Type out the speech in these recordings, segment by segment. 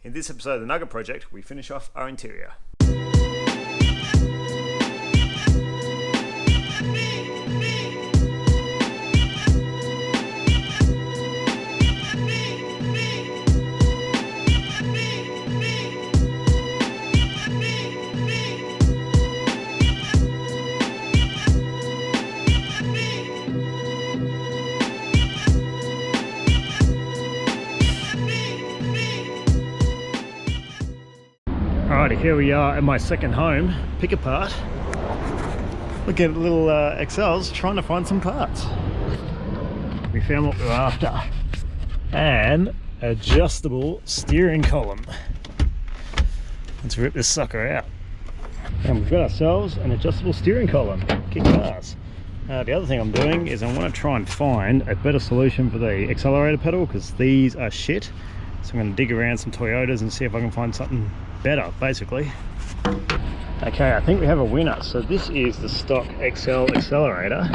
In this episode of the Nugget project, we finish off our interior. Alrighty, here we are at my second home, pick apart. Looking at little Excels, trying to find some parts. We found what we were after. An adjustable steering column. Let's rip this sucker out. And we've got ourselves an adjustable steering column. Kick ass. The other thing I'm doing is I want to try and find a better solution for the accelerator pedal, because these are shit. So I'm going to dig around some Toyotas and see if I can find something better, basically. Okay, I think we have a winner. So this is the stock XL accelerator,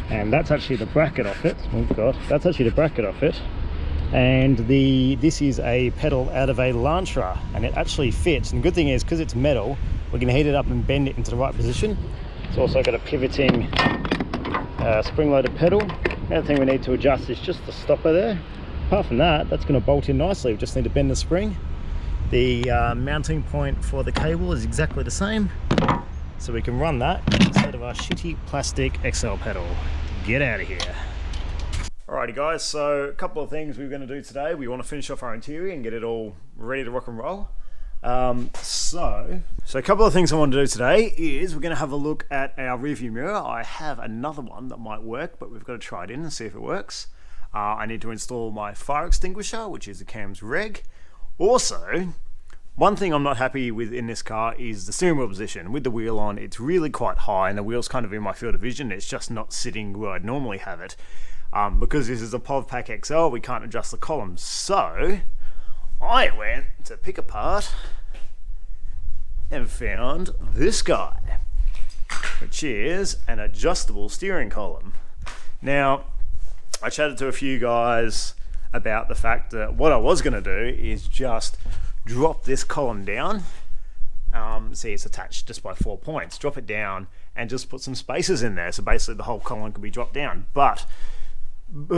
and that's actually the bracket off it. Oh god, that's actually the bracket off it. And this is a pedal out of a Lantra, and it actually fits. And the good thing is, because it's metal, we can heat it up and bend it into the right position. It's also got a pivoting spring-loaded pedal. The other thing we need to adjust is just the stopper there. Apart from that, that's going to bolt in nicely. We just need to bend the spring. The mounting point for the cable is exactly the same, so we can run that instead of our shitty plastic XL pedal. Get out of here. Alrighty guys, so a couple of things we're going to do today. We want to finish off our interior and get it all ready to rock and roll. So a couple of things I want to do today is we're going to have a look at our rearview mirror. I have another one that might work, but we've got to try it in and see if it works. I need to install my fire extinguisher, which is the cam's reg. Also, one thing I'm not happy with in this car is the steering wheel position. With the wheel on, it's really quite high, and the wheel's kind of in my field of vision. It's just not sitting where I'd normally have it. Because this is a POV Pack XL, we can't adjust the columns. So, I went to pick apart and found this guy, which is an adjustable steering column. Now, I chatted to a few guys about the fact that what I was going to do is just drop this column down. See, it's attached just by 4 points. Drop it down and just put some spacers in there, so basically the whole column could be dropped down. But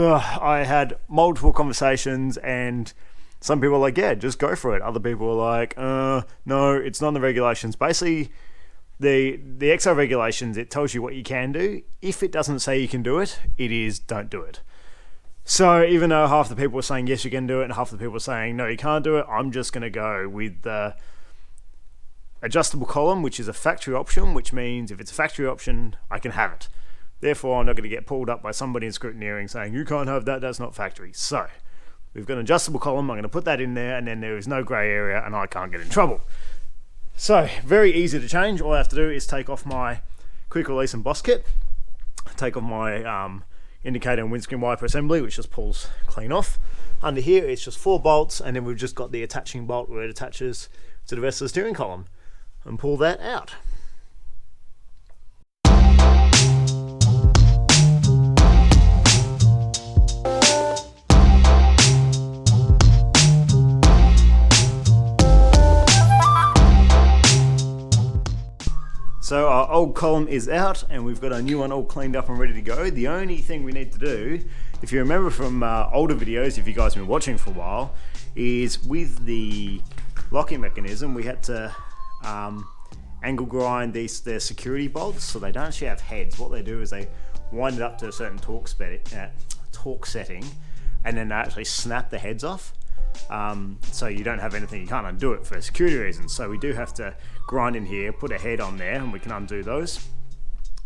I had multiple conversations, and some people were like, yeah, just go for it. Other people were like, no, it's not in the regulations. Basically, the XL regulations, it tells you what you can do. If it doesn't say you can do it, it is don't do it. So even though half the people were saying yes you can do it and half the people were saying no you can't do it, I'm just going to go with the adjustable column, which is a factory option, which means if it's a factory option I can have it. Therefore I'm not going to get pulled up by somebody in scrutineering saying you can't have that, that's not factory. So we've got an adjustable column, I'm going to put that in there, and then there is no grey area and I can't get in trouble. So very easy to change. All I have to do is take off my quick release and boss kit, take off my indicator and windscreen wiper assembly, which just pulls clean off. Under here it's just 4 bolts, and then we've just got the attaching bolt where it attaches to the rest of the steering column, and pull that out. So our old column is out, and we've got our new one all cleaned up and ready to go. The only thing we need to do, if you remember from older videos, if you guys have been watching for a while, is with the locking mechanism, we had to angle grind their security bolts, so they don't actually have heads. What they do is they wind it up to a certain torque setting, and then they actually snap the heads off. So you don't have anything, you can't undo it for security reasons. So we do have to grind in here, put a head on there, and we can undo those.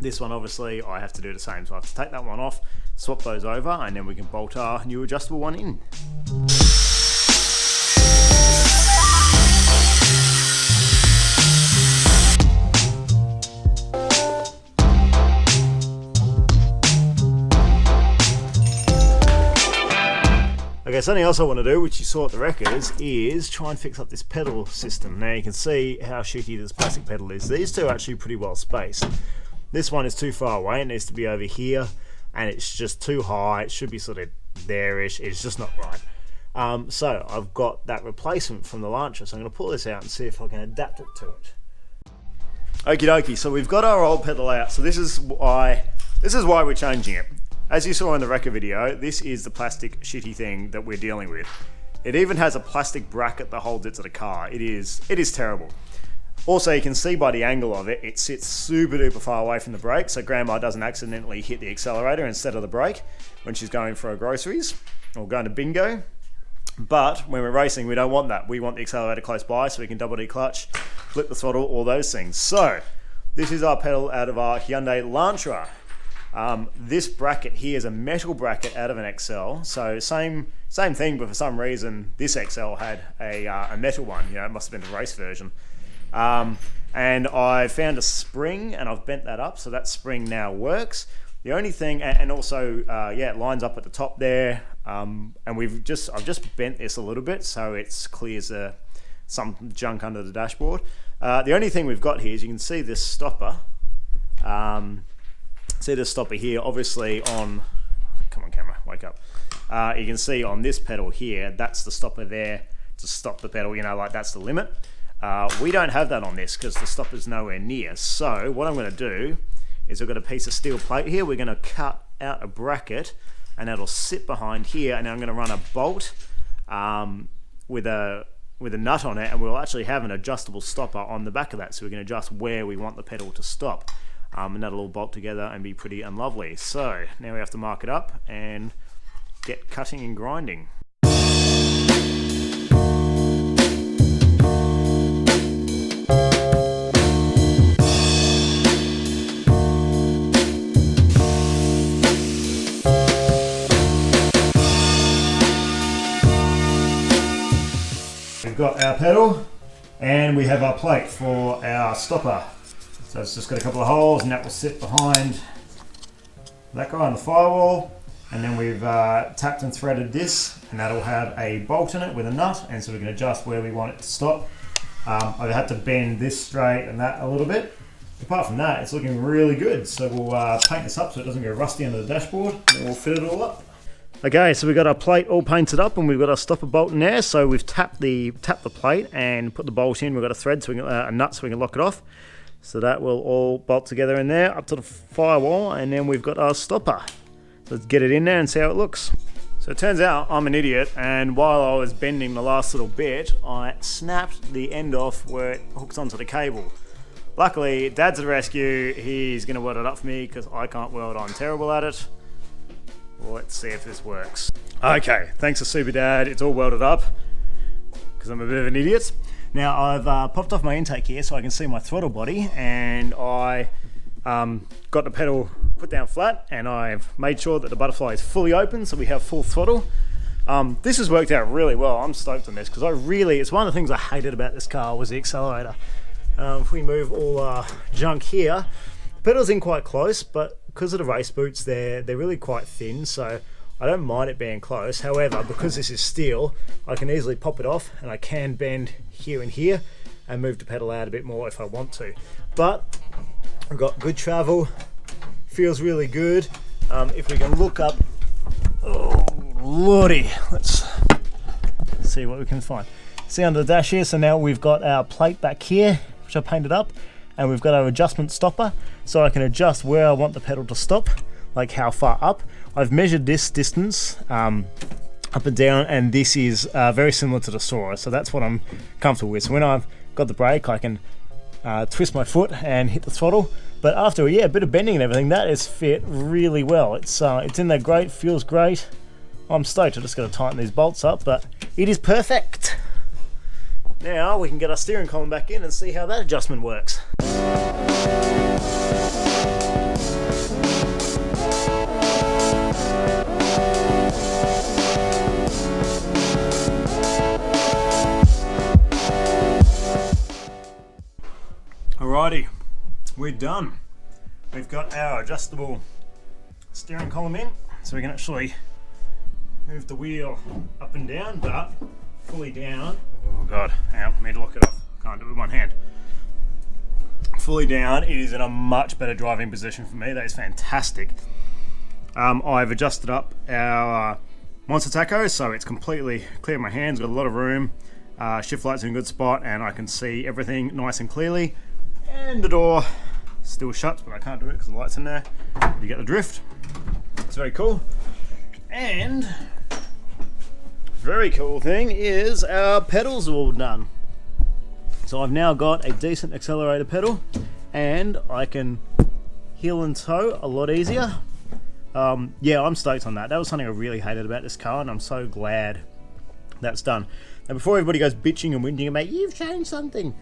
This one obviously I have to do the same, so I have to take that one off, swap those over, and then we can bolt our new adjustable one in. Okay, something else I want to do, which you saw at the records, is try and fix up this pedal system. Now you can see how shitty this plastic pedal is. These two are actually pretty well spaced. This one is too far away, it needs to be over here, and it's just too high. It should be sort of there-ish, it's just not right. So I've got that replacement from the launcher, so I'm going to pull this out and see if I can adapt it to it. Okie dokie, so we've got our old pedal out, so this is why we're changing it. As you saw in the wrecker video, this is the plastic shitty thing that we're dealing with. It even has a plastic bracket that holds it to the car. It is terrible. Also, you can see by the angle of it, it sits super duper far away from the brake, so Grandma doesn't accidentally hit the accelerator instead of the brake when she's going for her groceries or going to bingo. But when we're racing, we don't want that. We want the accelerator close by so we can double declutch, flip the throttle, all those things. So this is our pedal out of our Hyundai Elantra. This bracket here is a metal bracket out of an XL. So same thing, but for some reason this XL had a metal one. You know, it must have been the race version. And I found a spring and I've bent that up, so that spring now works. The only thing, and also, yeah, it lines up at the top there. And I've just bent this a little bit so it clears some junk under the dashboard. The only thing we've got here is you can see this stopper. See this stopper here, obviously on, come on camera, wake up. You can see on this pedal here, that's the stopper there to stop the pedal, you know, like that's the limit. We don't have that on this because the stopper's nowhere near. So what I'm going to do is I've got a piece of steel plate here. We're going to cut out a bracket and that'll sit behind here, and I'm going to run a bolt with a nut on it, and we'll actually have an adjustable stopper on the back of that, so we can adjust where we want the pedal to stop, and that'll all bolt together and be pretty and lovely. So now we have to mark it up and get cutting and grinding. We've got our pedal and we have our plate for our stopper. So it's just got a couple of holes, and that will sit behind that guy on the firewall. And then we've tapped and threaded this, and that'll have a bolt in it with a nut, and so we can adjust where we want it to stop. I've had to bend this straight and that a little bit. Apart from that, it's looking really good. So we'll paint this up so it doesn't go rusty under the dashboard, and we'll fit it all up. Okay, so we've got our plate all painted up, and we've got our stopper bolt in there. So we've tapped the plate and put the bolt in. We've got a thread, so we can, a nut, so we can lock it off. So that will all bolt together in there up to the firewall, and then we've got our stopper. So let's get it in there and see how it looks. So it turns out I'm an idiot, and while I was bending the last little bit, I snapped the end off where it hooks onto the cable. Luckily, Dad's at the rescue. He's going to weld it up for me because I can't weld. I'm terrible at it. Well, let's see if this works. Okay, thanks to Super Dad, it's all welded up because I'm a bit of an idiot. Now I've popped off my intake here so I can see my throttle body, and I got the pedal put down flat, and I've made sure that the butterfly is fully open so we have full throttle. This has worked out really well. I'm stoked on this because it's one of the things I hated about this car was the accelerator. If we move all our junk here, the pedal's in quite close, but because of the race boots, they're really quite thin, so I don't mind it being close. However, because this is steel, I can easily pop it off, and I can bend here and here and move the pedal out a bit more if I want to. But I've got good travel, feels really good. If we can look up, oh lordy, let's see what we can find. See under the dash here, so now we've got our plate back here, which I painted up, and we've got our adjustment stopper, so I can adjust where I want the pedal to stop, like how far up. I've measured this distance up and down, and this is very similar to the Sora, so that's what I'm comfortable with. So when I've got the brake, I can twist my foot and hit the throttle. But after a bit of bending and everything, that is fit really well. It's in there great, feels great. I'm stoked. I just got to tighten these bolts up, but it is perfect. Now we can get our steering column back in and see how that adjustment works. Alrighty, we're done. We've got our adjustable steering column in, so we can actually move the wheel up and down, but fully down. Oh god, hang on, I need to lock it off. Can't do it with one hand. Fully down, it is in a much better driving position for me. That is fantastic. I've adjusted up our Monster tacho, so it's completely clear in my hands, got a lot of room. Shift light's in a good spot and I can see everything nice and clearly. And the door still shuts, but I can't do it because the light's in there. You get the drift. It's very cool. And very cool thing is our pedals are all done. So I've now got a decent accelerator pedal and I can heel and toe a lot easier. Yeah, I'm stoked on that. That was something I really hated about this car and I'm so glad that's done. Now before everybody goes bitching and whinging about you've changed something,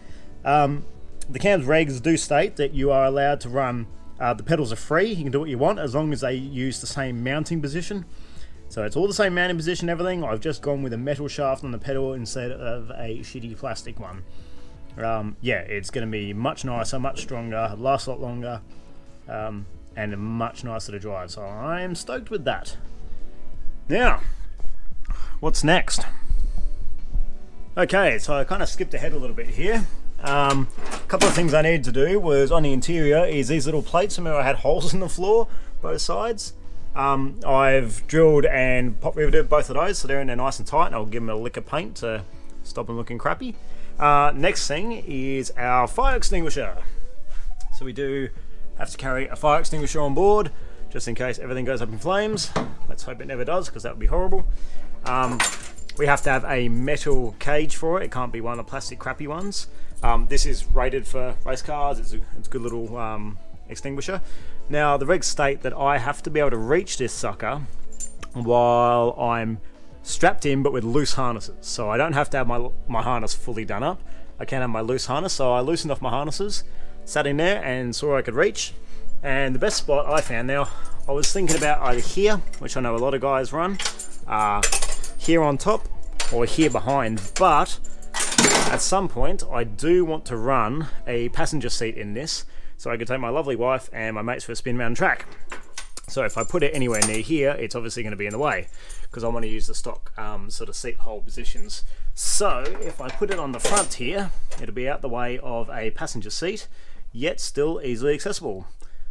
the CAMS regs do state that you are allowed to run, the pedals are free, you can do what you want as long as they use the same mounting position. So it's all the same mounting position, everything. I've just gone with a metal shaft on the pedal instead of a shitty plastic one. Yeah, it's going to be much nicer, much stronger, last a lot longer, and much nicer to drive. So I am stoked with that. Now, what's next? Okay, so I kind of skipped ahead a little bit here. A couple of things I needed to do was on the interior is these little plates. Remember I had holes in the floor, both sides. I've drilled and pop riveted both of those so they're in there nice and tight, and I'll give them a lick of paint to stop them looking crappy. Next thing is our fire extinguisher. So we do have to carry a fire extinguisher on board just in case everything goes up in flames. Let's hope it never does because that would be horrible. We have to have a metal cage for it. It can't be one of the plastic crappy ones. This is rated for race cars. It's a good little extinguisher. Now the regs state that I have to be able to reach this sucker while I'm strapped in but with loose harnesses. So I don't have to have my harness fully done up. I can have my loose harness. So I loosened off my harnesses, sat in there and saw I could reach. And the best spot I found, now I was thinking about either here, which I know a lot of guys run, here on top or here behind, but at some point I do want to run a passenger seat in this so I could take my lovely wife and my mates for a spin around track. So if I put it anywhere near here, it's obviously going to be in the way because I want to use the stock sort of seat hole positions. So if I put it on the front here, it'll be out the way of a passenger seat, yet still easily accessible.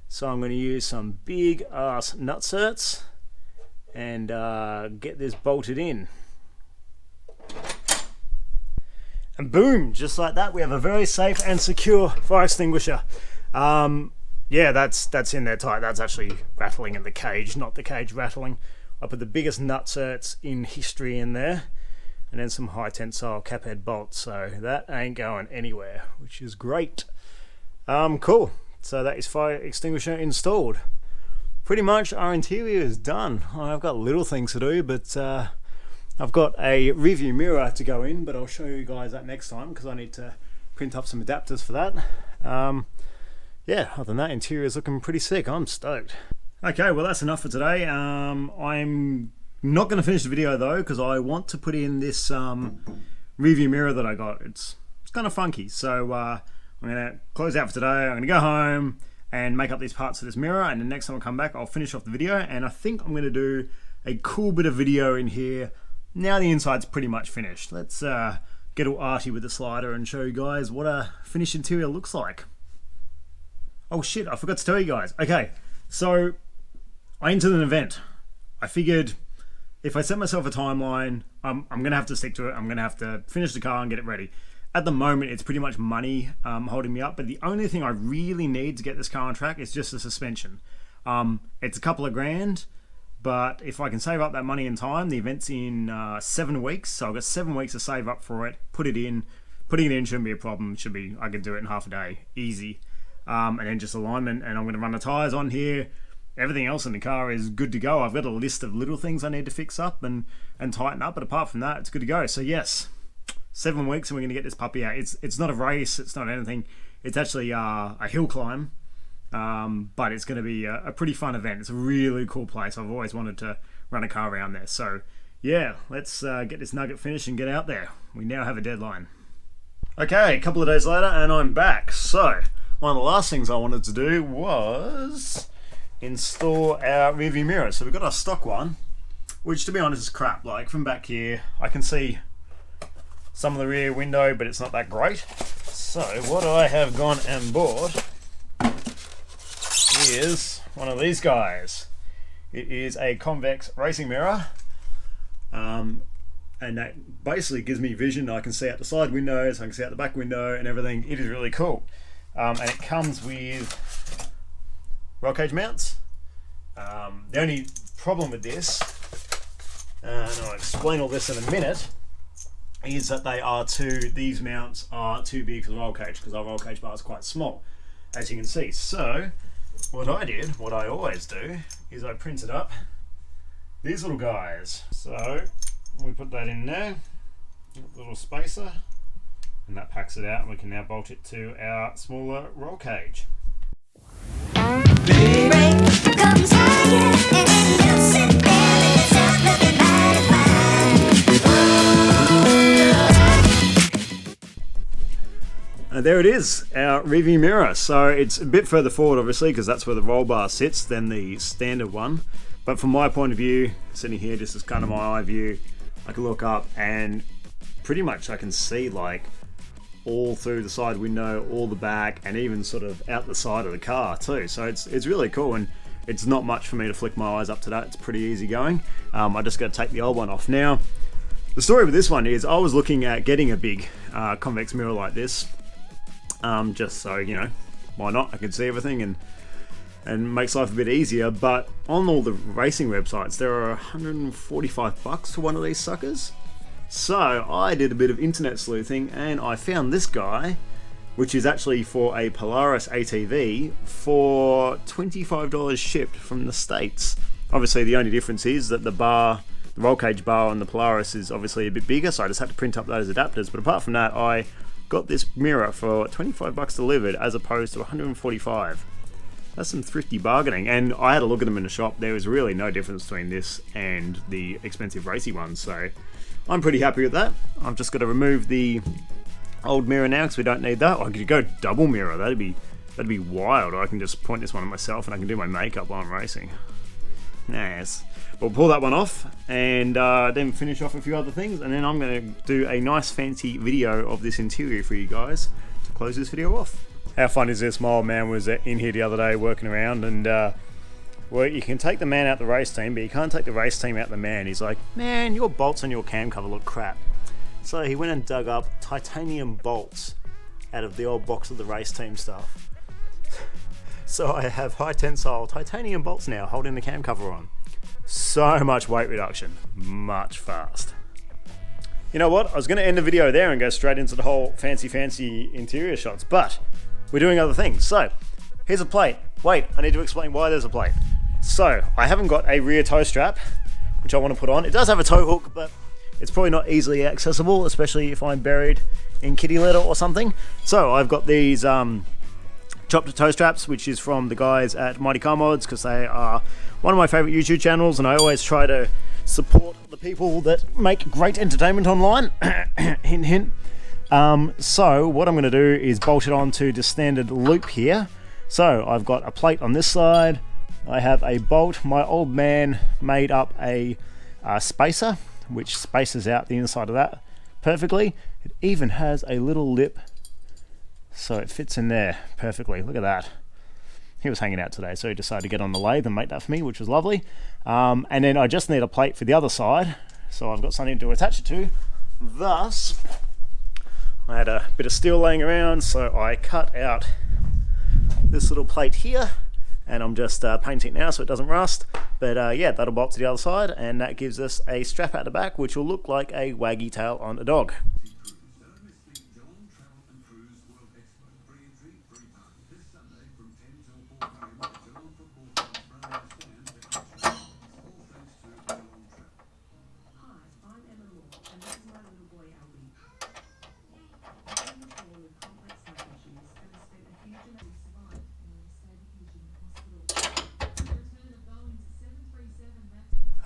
So I'm going to use some big ass nutserts and get this bolted in. And boom, just like that, we have a very safe and secure fire extinguisher. Yeah, that's in there tight. That's actually rattling in the cage, not the cage rattling. I put the biggest nutserts in history in there, and then some high tensile cap head bolts, so that ain't going anywhere, which is great. Cool. So that is fire extinguisher installed. Pretty much our interior is done. I've got little things to do, but I've got a review mirror to go in, but I'll show you guys that next time because I need to print up some adapters for that. Yeah, other than that, interior is looking pretty sick. I'm stoked. Okay, well that's enough for today. I'm not going to finish the video though because I want to put in this review mirror that I got. It's kind of funky, so I'm going to close out for today. I'm going to go home and make up these parts of this mirror, and the next time I come back I'll finish off the video, and I think I'm going to do a cool bit of video in here now the inside's pretty much finished. Let's get all arty with the slider and show you guys what a finished interior looks like. Oh shit, I forgot to tell you guys. Okay, so I entered an event. I figured if I set myself a timeline, I'm going to have to stick to it. I'm going to have to finish the car and get it ready. At the moment, it's pretty much money holding me up, but the only thing I really need to get this car on track is just the suspension. It's a couple of grand, but if I can save up that money in time, the event's in 7 weeks, so I've got 7 weeks to save up for it, putting it in shouldn't be a problem. I can do it in half a day, easy. And then just alignment, and I'm going to run the tyres on here. Everything else in the car is good to go. I've got a list of little things I need to fix up and tighten up, but apart from that, it's good to go. So yes, 7 weeks and we're going to get this puppy out. It's not a race, it's not anything. It's actually a hill climb, but it's going to be a pretty fun event. It's a really cool place. I've always wanted to run a car around there. So yeah, let's get this Nugget finished and get out there. We now have a deadline. Okay, a couple of days later and I'm back. So one of the last things I wanted to do was install our rearview mirror. So we've got our stock one, which to be honest is crap. Like from back here, I can see some of the rear window, but it's not that great. So what I have gone and bought is one of these guys. It is a convex racing mirror. and that basically gives me vision. I can see out the side windows, I can see out the back window and everything. It is really cool. And it comes with roll cage mounts. The only problem with this, and I'll explain all this in a minute, is that these mounts are too big for the roll cage, because our roll cage bar is quite small, as you can see. So what I always do, is I printed up these little guys. So we put that in there, little spacer, and that packs it out, and we can now bolt it to our smaller roll cage. There it is, our rearview mirror. So it's a bit further forward, obviously, because that's where the roll bar sits than the standard one. But from my point of view, sitting here, just as kind of my eye view, I can look up and pretty much I can see like all through the side window, all the back, and even sort of out the side of the car too. So it's really cool, and it's not much for me to flick my eyes up to that. It's pretty easy going. I just got to take the old one off. Now, the story with this one is I was looking at getting a big convex mirror like this, just so, you know, why not? I can see everything and makes life a bit easier. But on all the racing websites, there are $145 for one of these suckers. So I did a bit of internet sleuthing and I found this guy, which is actually for a Polaris ATV, for $25 shipped from the States. Obviously the only difference is that the roll cage bar on the Polaris is obviously a bit bigger, so I just had to print up those adapters. But apart from that, I got this mirror for $25 delivered as opposed to $145. That's some thrifty bargaining, and I had a look at them in the shop. There was really no difference between this and the expensive racy ones, so I'm pretty happy with that. I've just got to remove the old mirror now because we don't need that. I could go double mirror. That'd be wild. I can just point this one at myself and I can do my makeup while I'm racing. Nice. We'll pull that one off and then finish off a few other things, and then I'm going to do a nice fancy video of this interior for you guys to close this video off. How fun is this? My old man was in here the other day working around, and well, you can take the man out the race team, but you can't take the race team out the man. He's like, man, your bolts on your cam cover look crap. So he went and dug up titanium bolts out of the old box of the race team stuff. So I have high tensile titanium bolts now holding the cam cover on. So much weight reduction, much fast. You know what? I was going to end the video there and go straight into the whole fancy interior shots, but we're doing other things. So here's a plate. Wait, I need to explain why there's a plate. So I haven't got a rear tow strap, which I want to put on. It does have a tow hook, but it's probably not easily accessible, especially if I'm buried in kitty litter or something. So I've got these chopped tow straps, which is from the guys at Mighty Car Mods, because they are one of my favorite YouTube channels, and I always try to support the people that make great entertainment online. Hint, hint. So what I'm going to do is bolt it onto the standard loop here. So I've got a plate on this side. I have a bolt. My old man made up a spacer, which spaces out the inside of that perfectly. It even has a little lip, so it fits in there perfectly. Look at that. He was hanging out today, so he decided to get on the lathe and make that for me, which was lovely. And then I just need a plate for the other side, so I've got something to attach it to. Thus, I had a bit of steel laying around, so I cut out this little plate here, and I'm just painting it now so it doesn't rust. But yeah, that'll bolt to the other side, and that gives us a strap out the back, which will look like a waggy tail on a dog.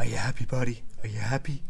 Are you happy, buddy? Are you happy?